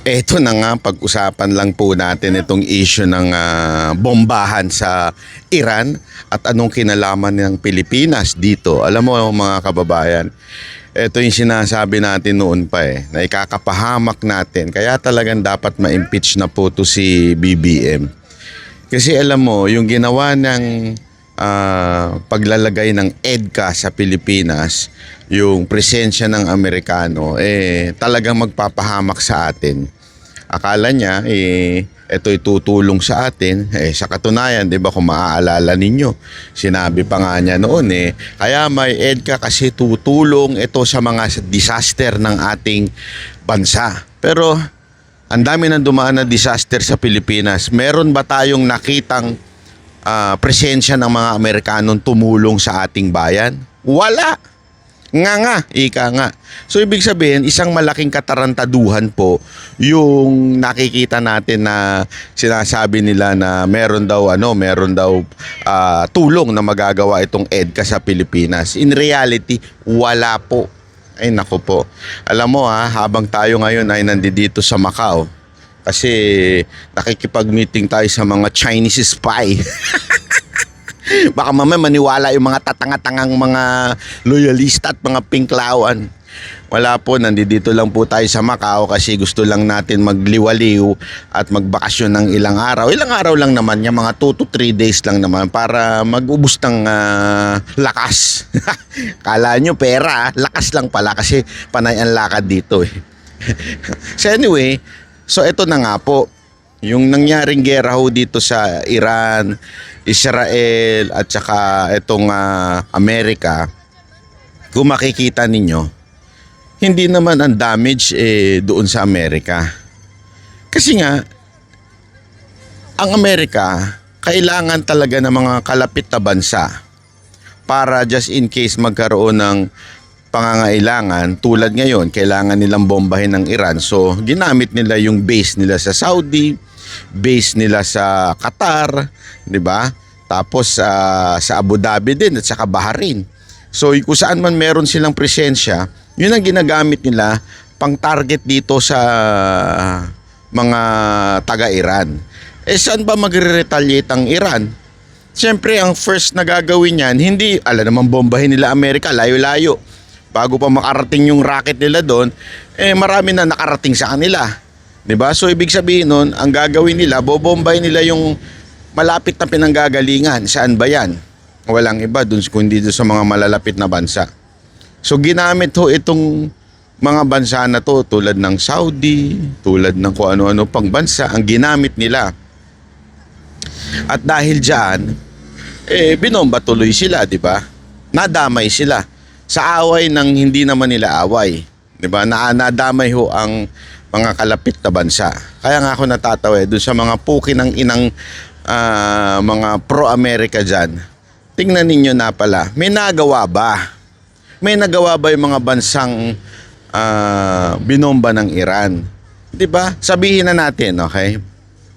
Eto na nga, pag-usapan lang po natin itong issue ng bombahan sa Iran at anong kinalaman ng Pilipinas dito. Alam mo mga kababayan, ito yung sinasabi natin noon pa na ikakapahamak natin. Kaya talagang dapat ma-impeach na po to si BBM. Kasi alam mo, yung ginawa ng paglalagay ng EDCA sa Pilipinas, yung presensya ng Amerikano, talagang magpapahamak sa atin. Akala niya, ito'y tutulong sa atin. Sa katunayan, di ba, kung maaalala ninyo, sinabi pa nga niya noon, kaya may EDCA kasi tutulong ito sa mga disaster ng ating bansa. Pero, ang dami nang dumaan na disaster sa Pilipinas. Meron ba tayong nakitang presensya ng mga Amerikanong tumulong sa ating bayan? Wala! Ika nga. So ibig sabihin, isang malaking katarantaduhan po yung nakikita natin na sinasabi nila na meron daw tulong na magagawa itong EDCA sa Pilipinas. In reality, wala po. Ay nako po. Alam mo habang tayo ngayon ay nandito sa Macau, kasi nakikipag-meeting tayo sa mga Chinese spy. Baka mamaya maniwala yung mga tatanga-tangang mga loyalista at mga pinklawan. Wala po, nandito lang po tayo sa Macau kasi gusto lang natin magliwaliw at magbakasyon ng ilang araw. Ilang araw lang naman, yung mga 2 to 3 days lang naman para mag-ubos ng lakas. Kala nyo pera, lakas lang pala kasi panay ang lakad dito So anyway, so ito na nga po. Yung nangyaring gera ho dito sa Iran, Israel at saka itong Amerika, kung makikita ninyo, hindi naman ang damage doon sa Amerika. Kasi nga, ang Amerika, kailangan talaga ng mga kalapit na bansa para just in case magkaroon ng pangangailangan. Tulad ngayon, kailangan nilang bombahin ng Iran. So, ginamit nila yung base nila sa Saudi, base nila sa Qatar, di ba? Tapos sa Abu Dhabi din at saka Bahrain. So kung saan man meron silang presensya, yun ang ginagamit nila pang target dito sa mga taga-Iran. Saan ba magre-retaliate ang Iran? Siyempre ang first na gagawin yan, hindi, naman bombahin nila Amerika, layo-layo. Bago pa makarating yung rocket nila doon, marami na nakarating sa kanila. Diba? So ibig sabihin nun, ang gagawin nila, bobombahin nila yung malapit na pinanggagalingan. Saan ba yan? Walang iba dun, kundi dun sa mga malalapit na bansa. So ginamit ho itong mga bansa na to, tulad ng Saudi, tulad ng kung ano-ano pang bansa, ang ginamit nila. At dahil dyan, binomba tuloy sila, di ba? Nadamay sila sa away ng hindi naman nila away. Di ba? Nadamay ho ang mga kalapit na bansa. Kaya nga ako natatawa doon sa mga puki ng inang mga pro-America dyan. Tingnan ninyo na pala, may nagawa ba? May nagawa ba yung mga bansang binomba ng Iran? Di ba? Sabihin na natin, okay?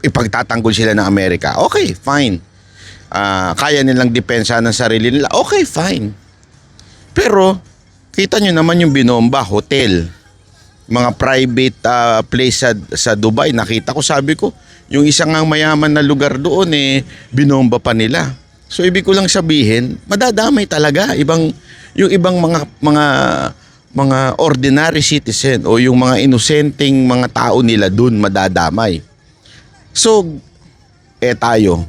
Ipagtatanggol sila ng Amerika. Okay, fine. Kaya nilang depensa ng sarili nila. Okay, fine. Pero, kita nyo naman yung binomba, hotel. Mga private place sa Dubai. Nakita ko, sabi ko, yung isang mayaman na lugar doon binomba pa nila. So ibig ko lang sabihin, madadamay talaga yung ibang mga ordinary citizen o yung mga inosenteng mga tao nila doon madadamay. So tayo,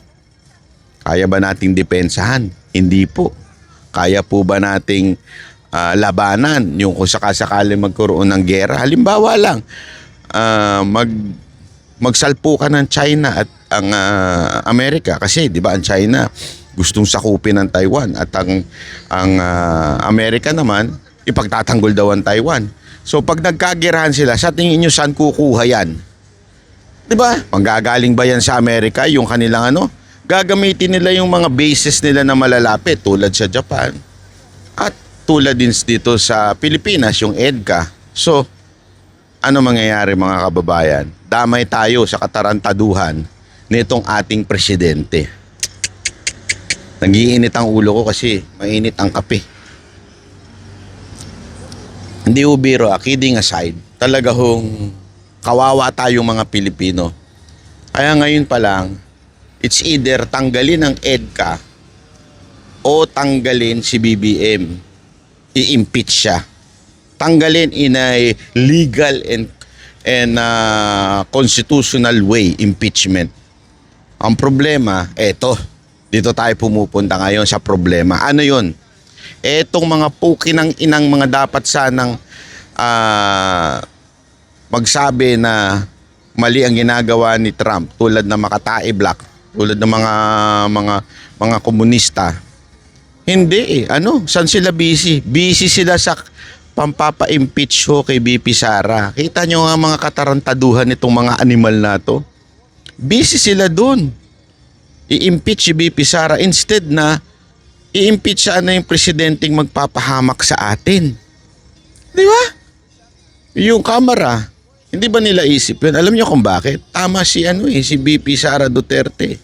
kaya ba nating depensahan? Hindi po. Kaya po ba nating labanan yung kung sakasakali magkaroon ng gera? Halimbawa lang, magsalpukan ng China at ang Amerika, kasi di ba ang China gustong sakupin ng Taiwan at ang Amerika naman ipagtatanggol daw ang Taiwan. So pag nagkagerahan sila, sa tingin niyo saan kukuha yan? Di ba? Manggagaling ba yan sa Amerika yung kanilang gagamitin nila yung mga bases nila na malalapit tulad sa Japan at tulad din dito sa Pilipinas, yung EDCA. So, ano mangyayari mga kababayan? Damay tayo sa katarantaduhan nitong ating presidente. Nagiinit ang ulo ko kasi mainit ang kape. Hindi biro, kidding aside, talaga hong Kawawa tayong mga Pilipino. Kaya ngayon pa lang, it's either tanggalin ang EDCA o tanggalin si BBM. I-impeach siya. Tanggalin in a legal and constitutional way, impeachment. Ang problema, eto, dito tayo pumupunta ngayon sa problema. Ano yon? Etong mga puki ng inang mga dapat sanang magsabi na mali ang ginagawa ni Trump, tulad ng Makatae Black, tulad ng mga komunista. Hindi saan sila busy? Busy sila sa pampapa-impeach ho kay BP Sara. Kita nyo nga mga katarantaduhan nitong mga animal na to. Busy sila dun. I-impeach si BP Sara instead na i-impeach siya yung presidenteng magpapahamak sa atin. Di ba? Yung kamera, hindi ba nila isip yun? Alam niyo kung bakit? Tama si si BP Sara Duterte.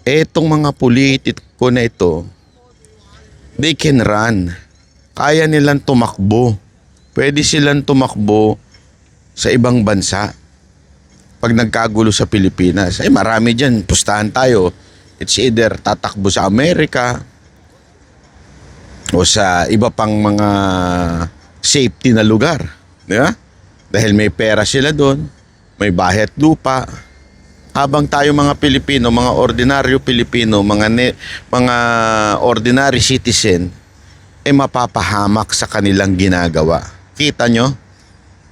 Etong mga politiko na ito, they can run. Kaya nilang tumakbo. Pwede silang tumakbo sa ibang bansa. Pag nagkagulo sa Pilipinas, marami dyan, pustahan tayo. It's either tatakbo sa Amerika o sa iba pang mga safety na lugar. Di ba? Dahil may pera sila doon, may bahay at lupa. Habang tayo mga Pilipino, mga ordinaryo Pilipino, mga ordinary citizen, mapapahamak sa kanilang ginagawa. Kita nyo?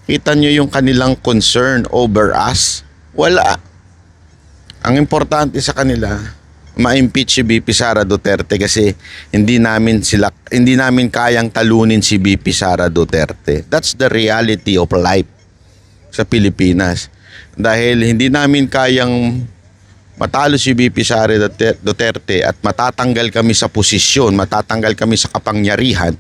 Kita nyo yung kanilang concern over us? Wala. Ang importante sa kanila, ma-impeach si BP Sara Duterte kasi hindi namin kayang talunin si BP Sara Duterte. That's the reality of life sa Pilipinas. Dahil hindi namin kayang matalo si BP Sara Duterte at matatanggal kami sa posisyon, matatanggal kami sa kapangyarihan,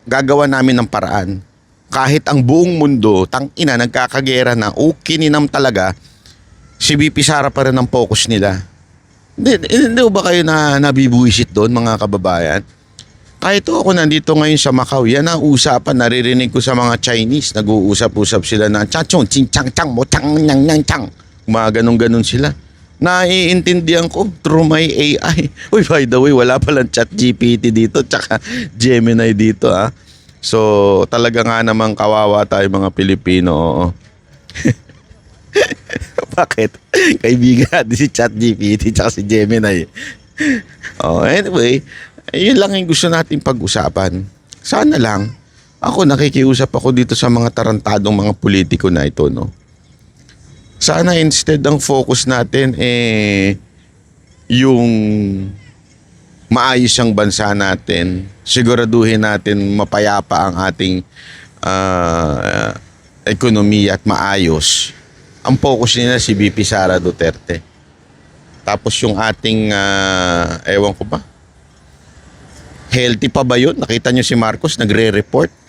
gagawa namin ng paraan. Kahit ang buong mundo, tangina, nagkakagera na, kininam talaga, si BP Sara pa rin ang focus nila. Hindi ba kayo na nabibuisit doon, mga kababayan? Kahit ako nandito ngayon sa Macau, yan ang usapan, naririnig ko sa mga Chinese, nag-uusap-usap sila na chachong, ching chang chang mo chang nyang nyang chang. Mga ganun-ganun sila. Naiintindihan ko through my AI. Uy, by the way, wala palang ChatGPT dito, tsaka Gemini dito, ha. So, talaga nga namang kawawa tayo mga Pilipino, oo. Bakit? Kaibigan natin si ChatGPT tsaka si Gemini. Anyway, yun lang yung gusto natin pag-usapan. Sana lang, nakikiusap ako dito sa mga tarantadong mga politiko na ito, no? Sana instead ang focus natin yung maayos ang bansa natin, siguraduhin natin mapayapa ang ating ekonomiya at maayos. Ang focus nila si BP Sara Duterte. Tapos yung ating, ewan ko ba, healthy pa ba yun? Nakita nyo si Marcos, nagre-report.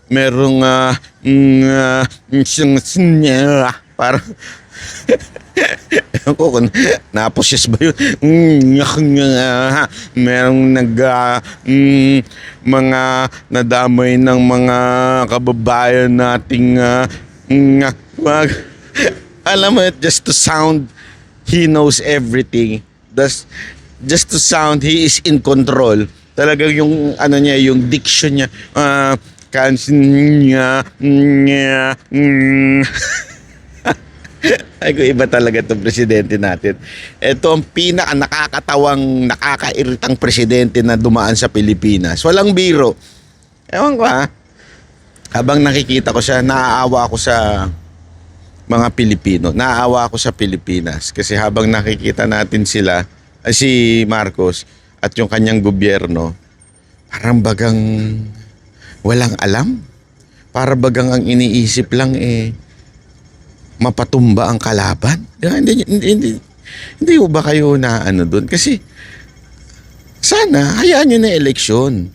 Merong, parang, ewan ko kung naposyes ba yun. Merong mga nadamay ng mga kababayan nating, alam mo, just to sound he knows everything, just to sound he is in control. Talagang yung niya, yung diction niya, ay ko, iba talaga itong presidente natin. Ito ang nakakatawang, nakakairitang presidente na dumaan sa Pilipinas. Walang biro. Ewan ko, habang nakikita ko siya, naaawa ako sa mga Pilipino. Naaawa ako sa Pilipinas. Kasi habang nakikita natin sila, si Marcos at yung kanyang gobyerno, parang bagang walang alam. Parang bagang ang iniisip lang mapatumba ang kalaban. Hindi ba kayo na doon? Kasi sana, hayaan nyo na eleksyon.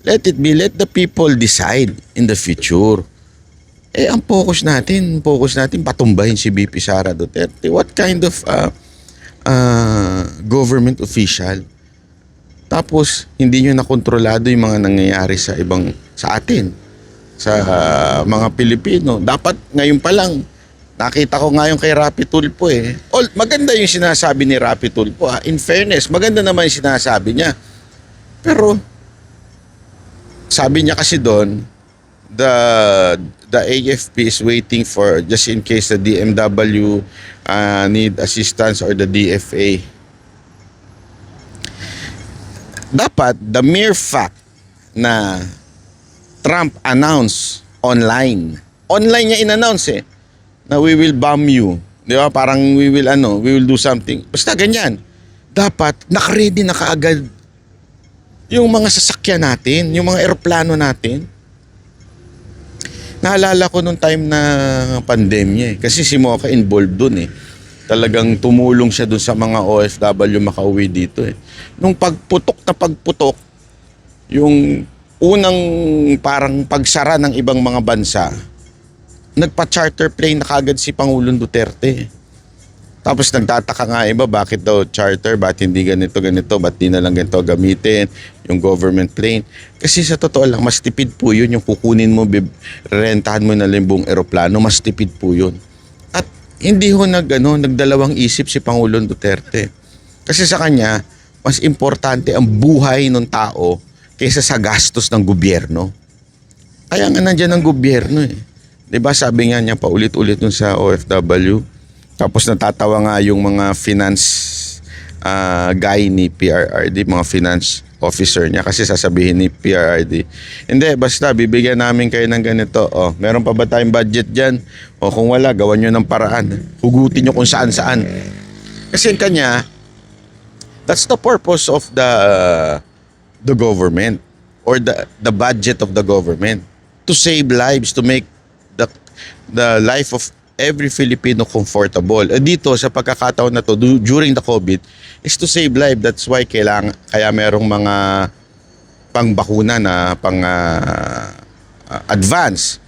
Let the people decide in the future. Ang focus natin patumbahin si BP Sara Duterte. What kind of government official? Tapos, hindi nyo na kontrolado yung mga nangyayari sa atin. sa mga Pilipino. Dapat ngayon pa lang, nakita ko ngayon kay Rapi Tulfo eh. Maganda yung sinasabi ni Rapi Tulfo. In fairness, maganda naman yung sinasabi niya. Pero, sabi niya kasi doon, the AFP is waiting for, just in case the DMW need assistance or the DFA. Dapat, the mere fact na Trump announced online niya in-announce eh, na we will bomb you. Di ba? Parang we will do something. Basta ganyan. Dapat, nakaready na kaagad yung mga sasakyan natin, yung mga eroplano natin. Naalala ko nung time na pandemya eh. Kasi si Mocha involved dun eh. Talagang tumulong siya dun sa mga OFW makauwi dito eh. Nung pagputok, yung unang parang pagsara ng ibang mga bansa, nagpa-charter plane na kagad si Pangulong Duterte. Tapos nagtataka nga iba, bakit daw charter, bakit hindi ganito, bakit di na lang ganito gamitin, yung government plane. Kasi sa totoo lang, mas tipid po yun, yung kukunin mo, rentahan mo na lang buong eroplano, mas tipid po yun. At hindi ho nagdalawang isip si Pangulong Duterte. Kasi sa kanya, mas importante ang buhay ng tao kaysa sa gastos ng gobyerno. Kaya nga nandyan ang gobyerno eh. Diba sabi nga niya paulit-ulit nun sa OFW, tapos natatawa nga yung mga finance guy ni PRRD, mga finance officer niya, kasi sasabihin ni PRRD, hindi, basta bibigyan namin kayo ng ganito. Meron pa ba tayong budget dyan? Kung wala, gawan nyo ng paraan. Hugutin nyo kung saan-saan. Kasi kanya, that's the purpose of the government or the budget of the government, to save lives, to make the life of every Filipino comfortable. Dito sa pagkakataon na to during the COVID is to save life. That's why kaya merong mga pangbakuna na pang advance.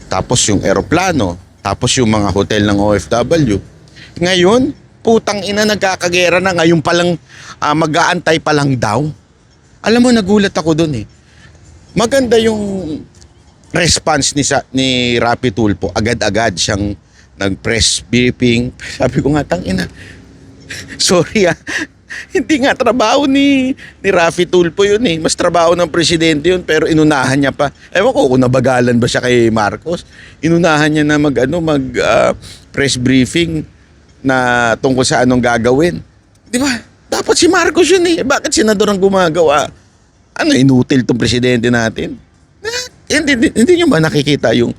Tapos yung eroplano, tapos yung mga hotel ng OFW. Ngayon, putang ina, nagkakagera na, ngayon pa lang mag-aantay pa lang daw. Alam mo, nagulat ako doon eh. Maganda yung response ni Rapi Tulfo. Agad-agad siyang nag-press briefing. Sabi ko nga, tangina, sorry hindi nga trabaho ni Rapi Tulfo yun eh. Mas trabaho ng presidente yun, pero inunahan niya pa. Ewan ko kung nabagalan ba siya kay Marcos. Inunahan niya na mag press briefing na tungkol sa anong gagawin. Di ba? Dapat si Marcos yun eh. Bakit senador ang gumagawa? Inutil tong presidente natin? Hindi nyo ba nakikita yung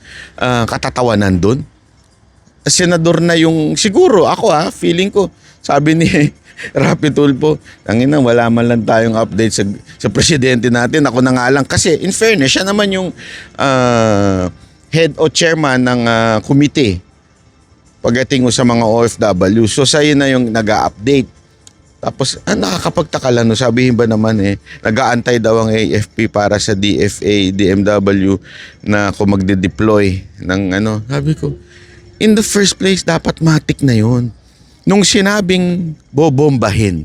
katatawanan doon? Senador na yung, siguro ako feeling ko, sabi ni Rapi Tulfo, tangina, wala man lang tayong update sa presidente natin. Ako na nga lang. Kasi in fairness, siya naman yung head o chairman ng committee pagdating sa mga OFW. So sa'yo na yung nag-a-update. Tapos, nakakapagtaka lang, no? Sabihin ba naman nag-aantay daw ang AFP para sa DFA, DMW na kung magde-deploy ng Sabi ko, in the first place, dapat matik na yun. Nung sinabing bobombahin,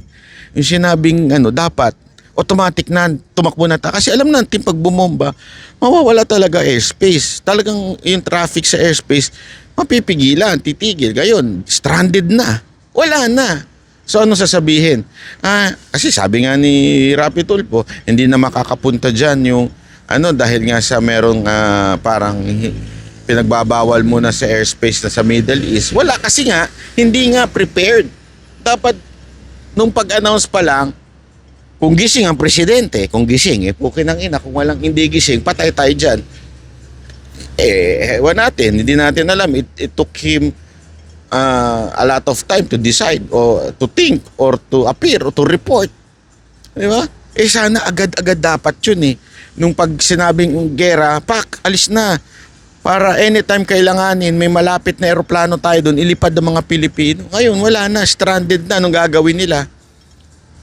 yung sinabing dapat automatic na, tumakbo na ta. Kasi alam natin, pag bumomba, mawawala talaga airspace. Talagang yung traffic sa airspace, mapipigilan, titigil. Gayon, stranded na. Wala na. So ano sasabihin? Kasi sabi nga ni Rapi Tulfo, hindi na makakapunta dyan yung dahil nga sa merong parang pinagbabawal muna sa airspace na sa Middle East. Wala kasi nga, hindi nga prepared. Dapat nung pag-announce pa lang, kung gising ang presidente, kung gising, pukin ang ina, kung walang hindi gising, patay tayo dyan. Hindi natin alam. It took him a lot of time to decide or to think or to appear or to report. Di ba? Sana agad-agad dapat yun eh. Nung pag sinabing gera, alis na. Para anytime kailanganin, may malapit na eroplano tayo doon, ilipad ng mga Pilipino. Ngayon, wala na. Stranded na. Anong gagawin nila?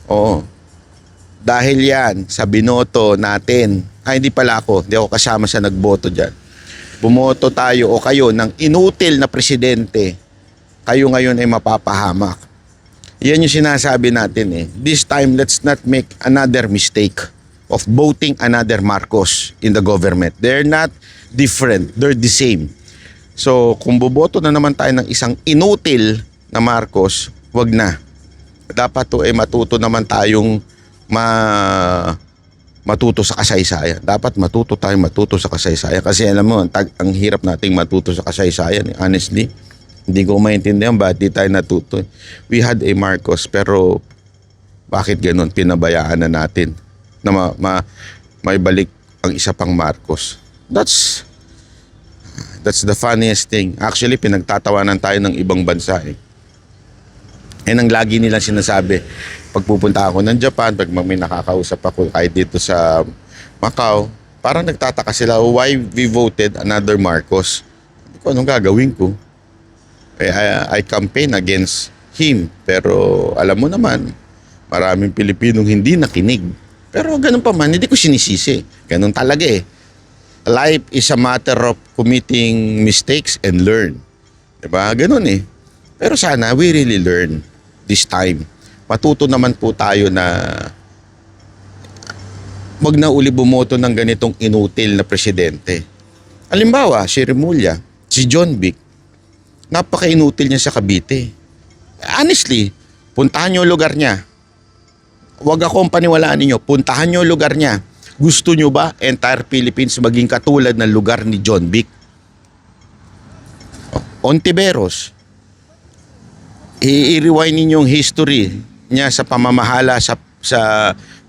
Oo. Dahil yan, sa binoto natin, hindi pala ako, hindi ako kasama sa nagboto dyan. Bumoto tayo o kayo ng inutil na presidente, kayo ngayon ay mapapahamak. Yan yung sinasabi natin eh. This time, let's not make another mistake. of voting another Marcos in the government. They're not different. They're the same. So, kung boboto na naman tayo ng isang inutil na Marcos, wag na. Dapat to matuto naman tayong matuto sa kasaysayan. Dapat matuto sa kasaysayan. Kasi alam mo, ang hirap nating matuto sa kasaysayan. Honestly, hindi ko maintindihan bakit di tayo natuto. We had a Marcos, pero bakit ganun? Pinabayaan na natin na may balik ang isa pang Marcos. That's the funniest thing. Actually, pinagtatawanan tayo ng ibang bansa eh. Ang lagi nilang sinasabi, pag pupunta ako ng Japan, pag may nakakausap ako kahit dito sa Macau, parang nagtataka sila, why we voted another Marcos? Hindi ko anong gagawin ko. I campaign against him. Pero alam mo naman, maraming Pilipinong hindi nakinig. Pero ganun pa man, hindi ko sinisisi. Ganun talaga eh. Life is a matter of committing mistakes and learn. Diba? Ganun eh. Pero sana we really learn this time. Matuto naman po tayo na wag na uli bumoto ng ganitong inutil na presidente. Halimbawa, si Remulla, si John Vic, napaka-inutil niya sa Cavite. Honestly, puntahan niyo lugar niya. Huwag akong paniwalaan ninyo. Puntahan niyo lugar niya. Gusto niyo ba entire Philippines maging katulad ng lugar ni John Vic? Ontiveros. I-rewind ninyong history niya sa pamamahala sa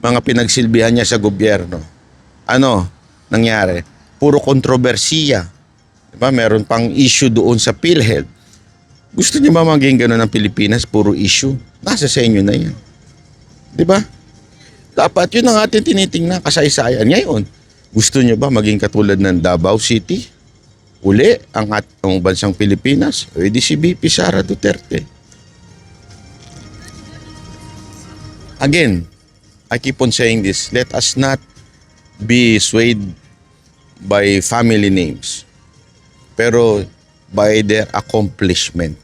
mga pinagsilbihan niya sa gobyerno. Ano nangyari? Puro kontrobersiya. Diba? Meron pang issue doon sa PhilHealth. Gusto niyo ba maging gano'n ng Pilipinas? Puro issue. Nasa sa inyo na yan. Diba? Dapat yun ang ating tinitingnan kasaysayan. Ngayon, gusto niyo ba maging katulad ng Davao City? Uli ang atong bansang Pilipinas? O di si BP Sara Duterte. Again, I keep on saying this. Let us not be swayed by family names. Pero by their accomplishment.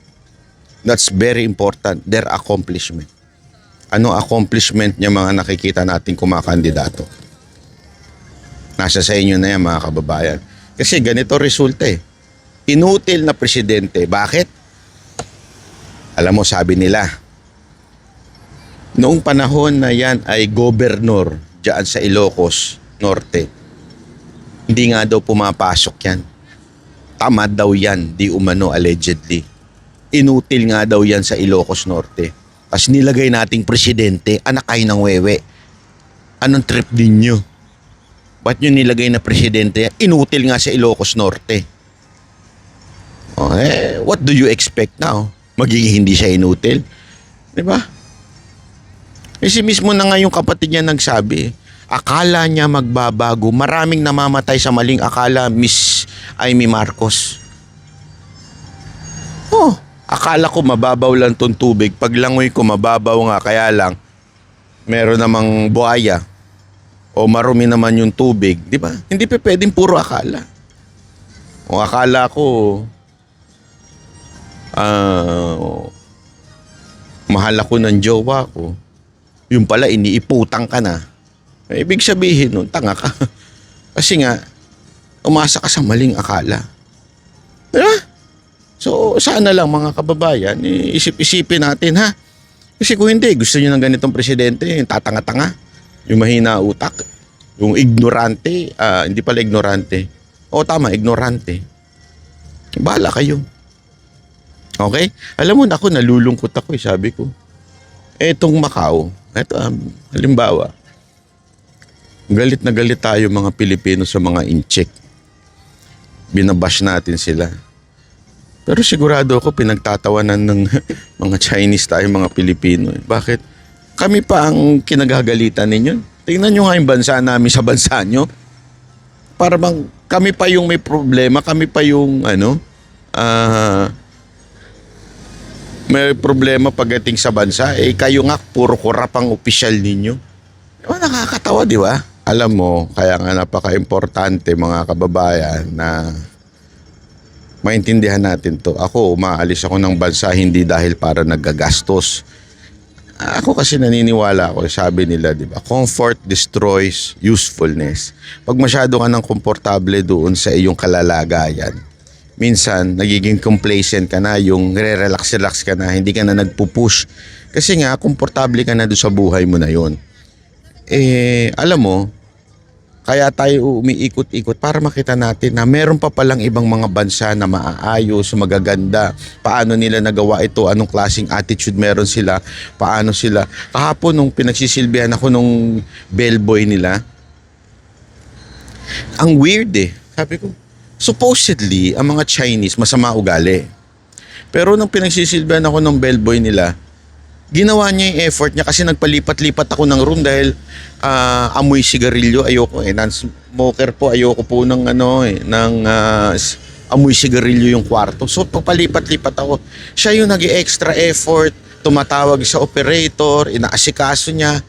That's very important. Their accomplishment. Ano accomplishment niya mga nakikita nating kumakandidato? Nasa sa inyo na yan mga kababayan. Kasi ganito resulta eh. Inutil na presidente. Bakit? Alam mo, sabi nila, noong panahon na yan ay gobernador dyan sa Ilocos Norte, hindi nga daw pumapasok yan. Tamad daw yan, di umano allegedly. Inutil nga daw yan sa Ilocos Norte. Tapos nilagay nating presidente, anak kayo ng wewe. Anong trip ninyo? Ba't nyo nilagay na presidente? Inutil nga sa Ilocos Norte. What do you expect now? Magiging hindi siya inutil? Diba? Kasi mismo na nga yung kapatid niya nagsabi, akala niya magbabago. Maraming namamatay sa maling akala, Miss Amy Marcos. Akala ko mababaw lang tong tubig. Paglangoy ko mababaw nga, kaya lang meron namang buhaya o marumi naman yung tubig. Di ba? Hindi pa pwedeng puro akala. O akala ko mahal ako ng jowa ko. Yung pala iniiputang ka na. Ibig sabihin nun, tanga ka. Kasi nga, umasa ka sa maling akala. Diba? So, sana lang mga kababayan, isip-isipin natin ha. Kasi kung hindi, gusto nyo ng ganitong presidente, yung tatanga-tanga, yung mahina utak, yung ignorante, hindi pala ignorante. Tama, ignorante. Bahala kayo. Okay? Alam mo na ako, nalulungkot ako sabi ko. Etong Macau, halimbawa, galit na galit tayo mga Pilipino sa mga incheck. Binabash natin sila. Pero sigurado ako pinagtatawanan ng mga Chinese tayo, mga Pilipino. Bakit? Kami pa ang kinagagalitan ninyo. Tingnan nyo nga yung bansa namin sa bansa nyo. Para bang kami pa yung may problema, kami pa yung may problema pagdating sa bansa. Kayo nga, puro korap ang opisyal ninyo. Nakakatawa, di ba? Alam mo, kaya nga napaka-importante mga kababayan na maintindihan natin to. Ako, umaalis ako ng bansa hindi dahil para naggagastos. Ako kasi naniniwala ako, sabi nila, di ba? Comfort destroys usefulness. Pag masyado ka ng komportable doon sa iyong kalalagayan, minsan nagiging complacent ka na, yung re-relax-relax ka na, hindi ka na nagpupush. Kasi nga, komportable ka na doon sa buhay mo na yon. Alam mo, kaya tayo umiikot-ikot para makita natin na meron pa palang ibang mga bansa na maaayos, magaganda. Paano nila nagawa ito? Anong klaseng attitude meron sila? Paano sila? Kahapon nung pinagsisilbihan ako nung bellboy nila, ang weird Sabi ko, supposedly, ang mga Chinese masama ugali. Pero nung pinagsisilbihan ako ng bellboy nila, ginawa niya yung effort niya kasi nagpalipat-lipat ako ng room dahil amoy sigarilyo. Ayoko non-smoker po. Ayoko po ng amoy sigarilyo yung kwarto. So pagpalipat-lipat ako, siya yung nag-extra effort, tumatawag sa operator, inaasikaso niya.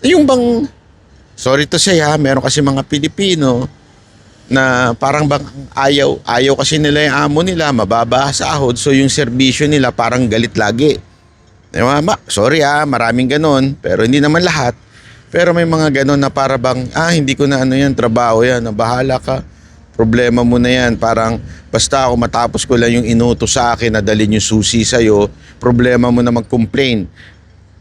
Yung bang, sorry to say meron kasi mga Pilipino na parang bang ayaw kasi nila yung amo nila, mababa sahod, so yung serbisyo nila parang galit lagi. Sorry maraming ganon, pero hindi naman lahat. Pero may mga ganon na para bang, hindi ko na yan, trabaho yan, bahala ka. Problema mo na yan, parang basta ako matapos ko lang yung inuto sa akin na dalhin yung susi sa'yo, problema mo na mag-complain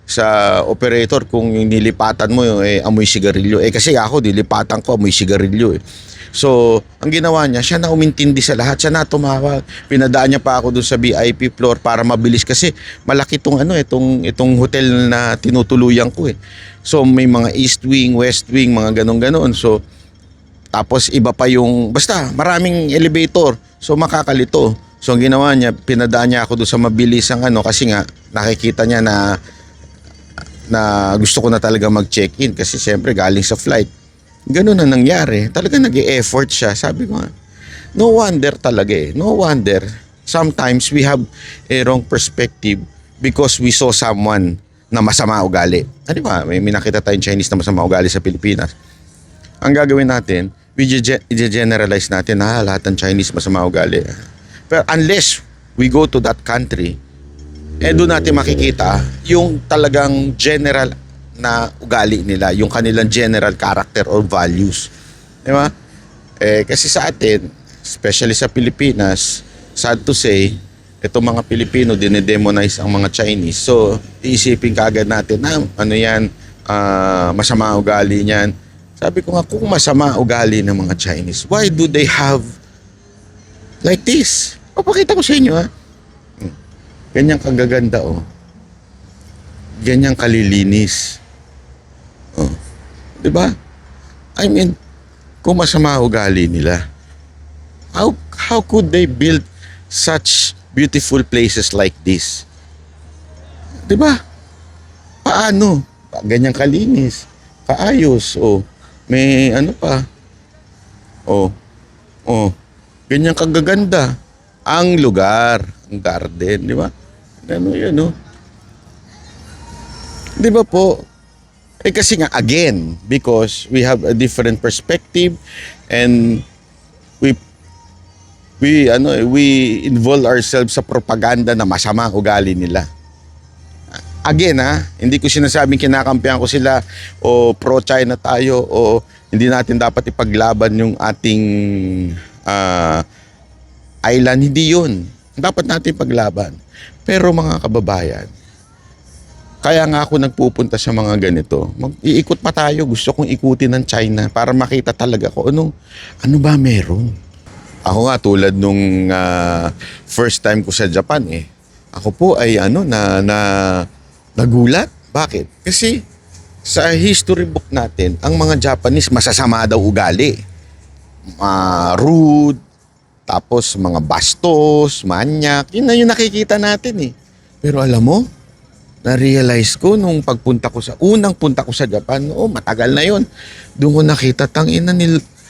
sa operator kung yung nilipatan mo amoy sigarilyo. Kasi ako, nilipatan ko amoy sigarilyo So, ang ginawa niya, siya na umintindi sa lahat, siya na tumawag. Pinadaan niya pa ako doon sa VIP floor para mabilis kasi malaki itong hotel na tinutuluyan ko So, may mga East Wing, West Wing, mga ganon-ganon. So, tapos iba pa yung, basta maraming elevator. So, makakalito. So, ang ginawa niya, pinadaan niya ako doon sa mabilisang kasi nga nakikita niya na gusto ko na talaga mag-check-in kasi siyempre galing sa flight. Ganun na nangyari. Talaga nag-e-effort siya. Sabi ko no wonder talaga No wonder. Sometimes we have a wrong perspective because we saw someone na masama ugali. Di ba? May nakita tayong Chinese na masama ugali sa Pilipinas. Ang gagawin natin, we generalize natin na lahat ng Chinese masama ugali. Pero unless we go to that country, doon natin makikita yung talagang general na ugali nila, yung kanilang general character or values. Di ba? Kasi sa atin, especially sa Pilipinas, sad to say, itong mga Pilipino, dinedemonize ang mga Chinese. So, iisipin kaagad natin masama ugali niyan. Sabi ko nga, kung masama ugali ng mga Chinese, why do they have like this? Papakita ko sa inyo Ganyang kagaganda Ganyang kalilinis. Diba? I mean, kung masama ugali nila, how could they build such beautiful places like this? Diba? Paano? Ganyang kalinis, kaayos, may pa. Ganyang kagaganda ang lugar, ang garden, di ba? Di ba po? Kasi nga again, because we have a different perspective and we involve ourselves sa propaganda na masama ugali nila. Again hindi ko sinasabing kinakampihan ko sila o pro-China tayo o hindi natin dapat ipaglaban yung ating island. Hindi yun. Dapat natin paglaban. Pero mga kababayan, kaya nga ako nagpupunta sa mga ganito. Iikot pa tayo. Gusto kong ikutin ng China para makita talaga ko ano ba meron. Ako nga tulad nung first time ko sa Japan Ako po ay nagulat. Bakit? Kasi sa history book natin, ang mga Japanese masasama daw ugali. Rude, tapos mga bastos, manyak. Yun na yung nakikita natin Pero alam mo, na-realize ko nung unang punta ko sa Japan, matagal na yon. Doon ko nakita,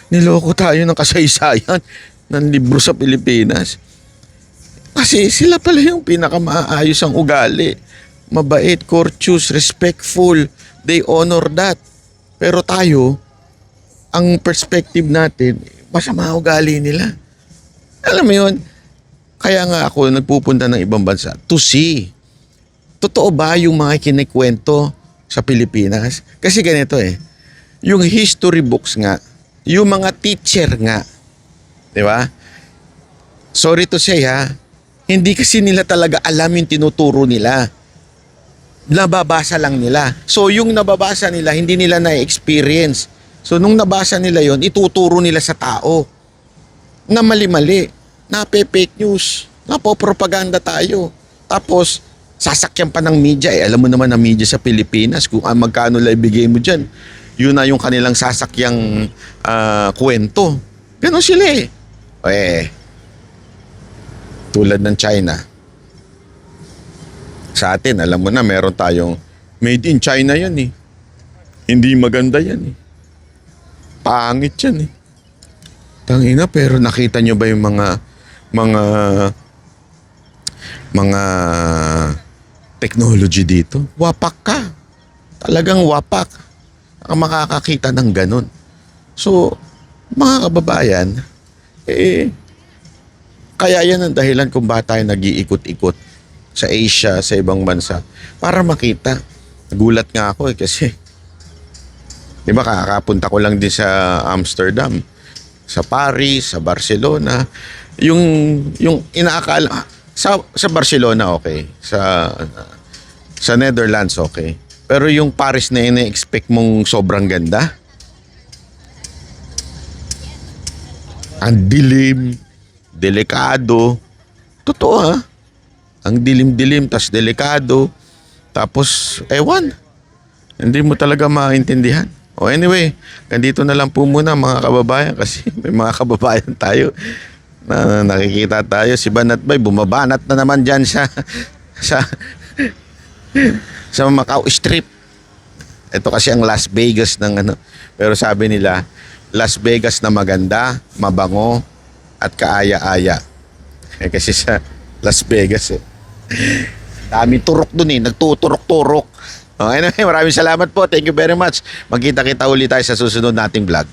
niloko tayo ng kasaysayan ng libro sa Pilipinas. Kasi sila pala yung pinakamaayos ang ugali. Mabait, courteous, respectful. They honor that. Pero tayo, ang perspective natin, masama ugali nila. Alam mo yun, kaya nga ako nagpupunta ng ibang bansa to see totoo ba yung mga kinikwento sa Pilipinas? Kasi ganito yung history books nga, yung mga teacher nga, di ba? Sorry to say hindi kasi nila talaga alam yung tinuturo nila. Nababasa lang nila. So yung nababasa nila, hindi nila na-experience. So nung nabasa nila yon, ituturo nila sa tao na mali-mali, na fake news, na propaganda tayo. Tapos sasakyan pa ng media alam mo naman ang media sa Pilipinas kung magkano lang ibigay mo diyan. Yun na yung kanilang sasakyang kwento. Ganon sila tulad ng China. Sa atin, alam mo na, meron tayong made in China yan Hindi maganda yan Pangit yan Tangina, pero nakita nyo ba yung mga technology dito? Wapak ka. Talagang wapak. Makakakita ng ganun. So, mga kababayan, kaya yan ang dahilan kung bakit tayo nag-iikot-ikot sa Asia, sa ibang bansa, para makita. Nagulat nga ako kasi, di ba, kakapunta ko lang din sa Amsterdam, sa Paris, sa Barcelona. Yung inaakala, sa Barcelona okay, sa Netherlands okay. Pero yung Paris na ina-expect mong sobrang ganda, ang dilim, delikado. Totoo Ang dilim-dilim, tas delikado. Tapos, ewan. Hindi mo talaga maintindihan. Anyway, ganito na lang po muna mga kababayan kasi may mga kababayan tayo na nakikita tayo. Si Banat Bay, bumabanat na naman dyan sa Macau Strip. Ito kasi ang Las Vegas ng Pero sabi nila, Las Vegas na maganda, mabango, at kaaya-aya. Kasi sa Las Vegas dami turok dun nagtuturok-turok. Anyway, maraming salamat po. Thank you very much. Magkita-kita ulit tayo sa susunod nating vlog.